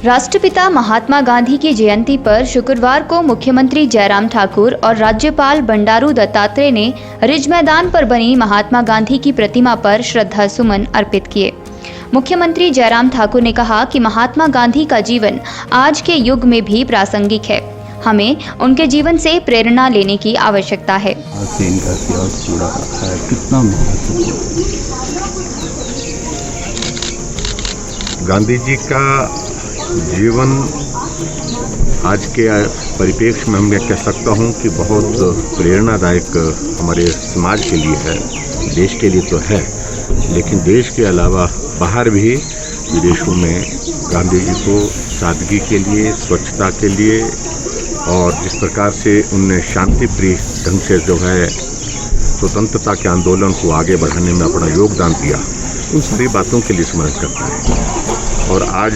राष्ट्रपिता महात्मा गांधी की जयंती पर शुक्रवार को मुख्यमंत्री जयराम ठाकुर और राज्यपाल बंडारू दत्तात्रेय ने रिज मैदान पर बनी महात्मा गांधी की प्रतिमा पर श्रद्धा सुमन अर्पित किए। मुख्यमंत्री जयराम ठाकुर ने कहा कि महात्मा गांधी का जीवन आज के युग में भी प्रासंगिक है। हमें उनके जीवन से प्रेरणा लेने की आवश्यकता है। इनका इतिहास जुड़ा है, कितना महत्वपूर्ण। गांधी जी का जीवन आज के परिप्रेक्ष्य में मैं कह सकता हूं कि बहुत प्रेरणादायक हमारे समाज के लिए है, देश के लिए तो है, लेकिन देश के अलावा बाहर भी विदेशों में गांधी जी को सादगी के लिए, स्वच्छता के लिए और जिस प्रकार से उनने शांति प्रिय ढंग से जो है स्वतंत्रता के आंदोलन को आगे बढ़ाने में अपना योगदान दिया, उन सारी बातों के लिए स्मरण करता है। और आज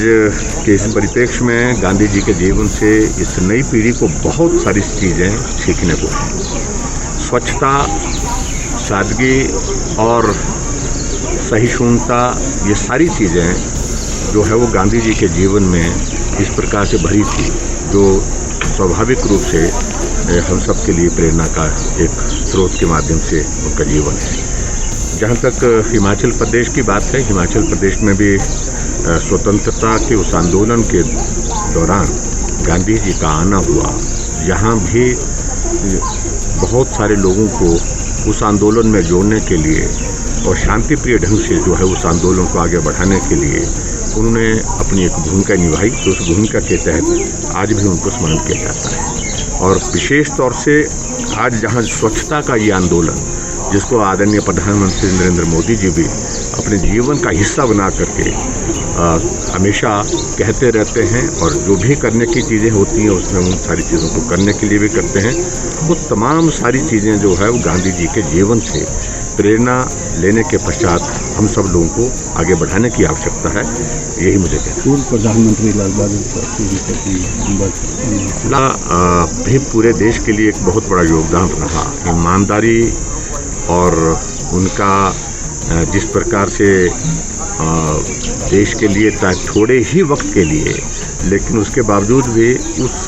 के इस परिप्रेक्ष्य में गांधी जी के जीवन से इस नई पीढ़ी को बहुत सारी चीज़ें सीखने को है। स्वच्छता, सादगी और सहिष्णुता, ये सारी चीज़ें जो है वो गांधी जी के जीवन में इस प्रकार से भरी थी, जो स्वाभाविक रूप से हम सब के लिए प्रेरणा का एक स्रोत के माध्यम से उनका जीवन है। जहाँ तक हिमाचल प्रदेश की बात है, हिमाचल प्रदेश में भी स्वतंत्रता के उस आंदोलन के दौरान गांधी जी का आना हुआ। यहाँ भी बहुत सारे लोगों को उस आंदोलन में जोड़ने के लिए और शांति प्रिय ढंग से जो है उस आंदोलन को आगे बढ़ाने के लिए उन्होंने अपनी एक भूमिका निभाई। तो उस भूमिका के तहत आज भी उनको स्मरण किया जाता है। और विशेष तौर से आज जहाँ स्वच्छता का ये आंदोलन, जिसको आदरणीय प्रधानमंत्री नरेंद्र मोदी जी भी अपने जीवन का हिस्सा बना करके हमेशा कहते रहते हैं, और जो भी करने की चीज़ें होती हैं उसमें उन सारी चीज़ों को करने के लिए भी करते हैं। वो तमाम सारी चीज़ें जो है वो गांधी जी के जीवन से प्रेरणा लेने के पश्चात हम सब लोगों को आगे बढ़ाने की आवश्यकता है, यही मुझे कहना है। पूर्व प्रधानमंत्री लाल बहादुर शास्त्री भी पूरे देश के लिए एक बहुत बड़ा योगदान रहा। ईमानदारी और उनका जिस प्रकार से देश के लिए थोड़े ही वक्त के लिए, लेकिन उसके बावजूद भी उस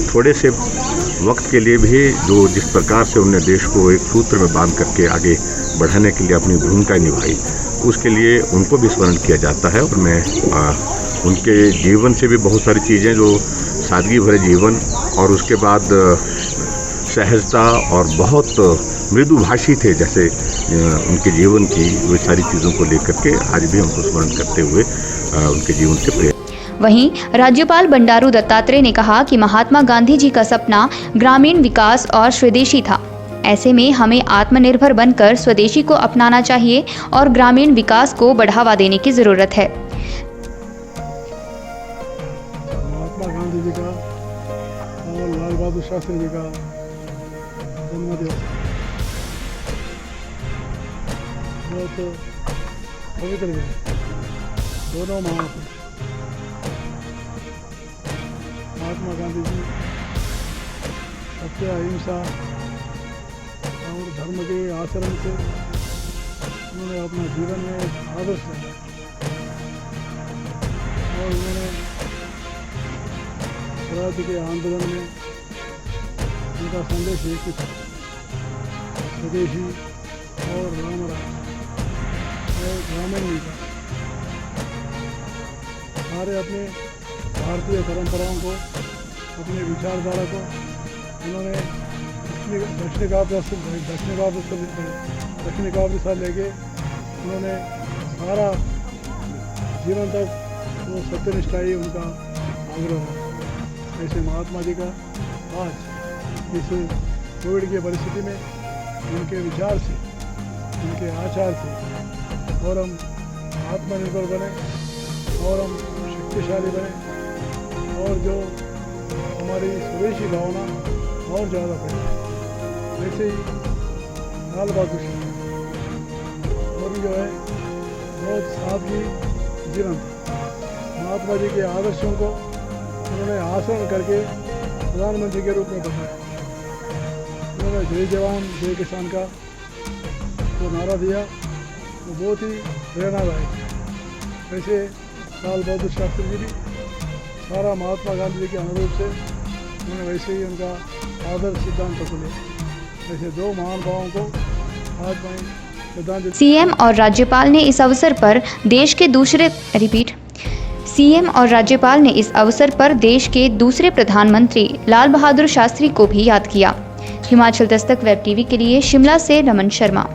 थोड़े से वक्त के लिए भी जो जिस प्रकार से उन्होंने देश को एक सूत्र में बांध करके आगे बढ़ाने के लिए अपनी भूमिका निभाई, उसके लिए उनको भी स्मरण किया जाता है। और मैं उनके जीवन से भी बहुत सारी चीज़ें, जो सादगी भरे जीवन और उसके बाद सहजता और बहुत मृदुभाषी थे जैसे उनके जीवन की, वो सारी चीज़ों को लेकर के आज भी हमको स्मरण करते हुए उनके जीवन से प्रेरणा। वहीं राज्यपाल बंडारू दत्तात्रेय ने कहा कि महात्मा गांधी जी का सपना ग्रामीण विकास और स्वदेशी था। ऐसे में हमें आत्मनिर्भर बनकर स्वदेशी को अपनाना चाहिए और ग्रामीण विकास को बढ़ावा देने की जरूरत है। महात्मा गांधी जी का और लाल बहादुर शास्त्री जी का जन्मदिवस बहुत पवित्र दिन, दोनों महापुरुष महात्मा गांधी जी सत्य, अहिंसा और धर्म के आचरण से उन्होंने अपना जीवन में एक आदर्श रखा और उन्होंने स्वराज के आंदोलन में उनका संदेश एक ही था, स्वदेशी और राम राज और ग्रामीण विकास। सारे अपने भारतीय परंपराओं को, अपने विचारधारा को उन्होंने दक्षिण काव्य से लेके उन्होंने सारा जीवन तक वो सत्यनिष्ठा ही उनका आग्रह है। ऐसे महात्मा जी का आज इस कोविड की परिस्थिति में उनके विचार से, उनके आचार से और हम आत्मनिर्भर बने और हम शक्तिशाली बने और जो हमारी स्वदेशी भावना और ज़्यादा बढ़े। वैसे ही लाल बहादुर शास्त्री वो भी जो है बहुत सादगी जीवन था। महात्मा जी के आदर्शों को उन्होंने आचरण करके प्रधानमंत्री के रूप में बताया। उन्होंने जय जवान जय किसान का जो नारा दिया वो बहुत ही प्रेरणादायक है। वैसे लाल बहादुर शास्त्री जी भी सारा महात्मा गांधी जी के अनुरूप से उन्होंने वैसे ही उनका आदर्श सिद्धांत पकड़े। ऐसे दो महानुभावों को आज मैं श्रद्धांजलि। सीएम और राज्यपाल ने इस अवसर पर देश के दूसरे प्रधानमंत्री लाल बहादुर शास्त्री को भी याद किया। हिमाचल दस्तक वेब टीवी के लिए शिमला से रमन शर्मा।